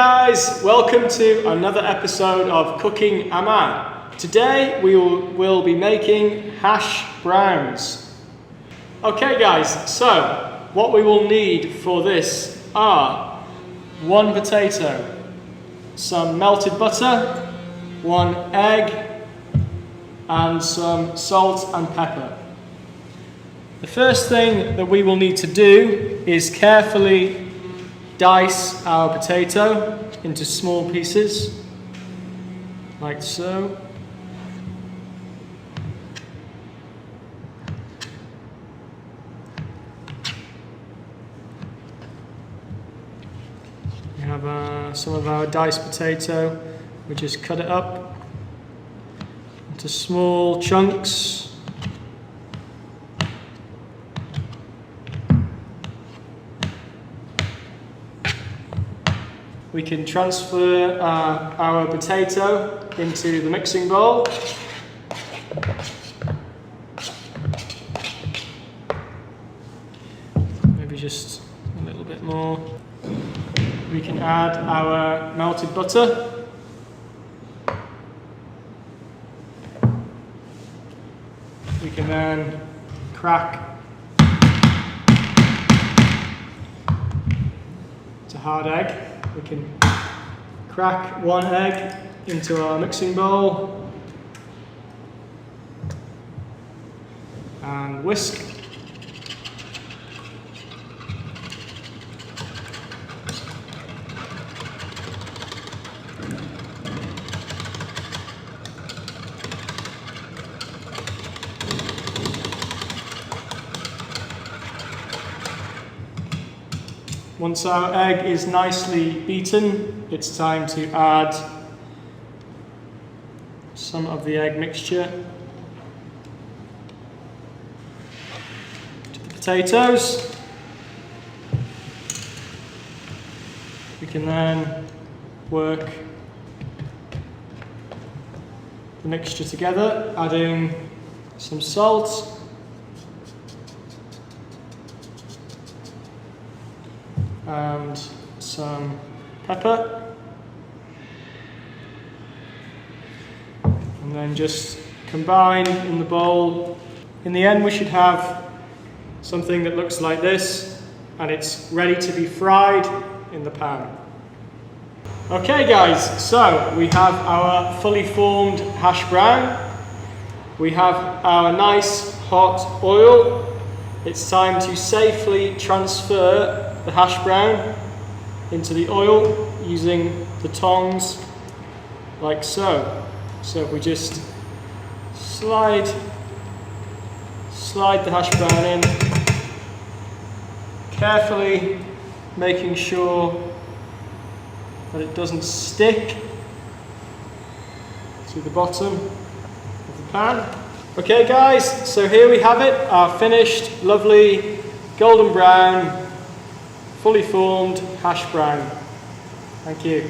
guys, welcome to another episode of Cooking Aman. Today we will be making hash browns. Okay guys, so what we will need for this are 1 potato, some melted butter, 1 egg, and some salt and pepper. The first thing that we will need to do is carefully dice our potato into small pieces, like so. We have some of our diced potato. We just cut it up into small chunks. We can transfer our potato into the mixing bowl. Maybe just a little bit more. We can add our melted butter. We can then crack it's a hard egg. We can crack 1 egg into our mixing bowl and whisk. Once our egg is nicely beaten, it's time to add some of the egg mixture to the potatoes. We can then work the mixture together, adding some salt, and some pepper, and then just combine in the bowl. In the end we should have something that looks like this, and it's ready to be fried in the pan. Okay guys, so we have our fully formed hash brown. We have our nice hot oil. It's time to safely transfer the hash brown into the oil using the tongs, like so. So if we just slide the hash brown in, carefully making sure that it doesn't stick to the bottom of the pan. Okay guys, so here we have it, our finished, lovely, golden brown, fully formed hash brown. Thank you.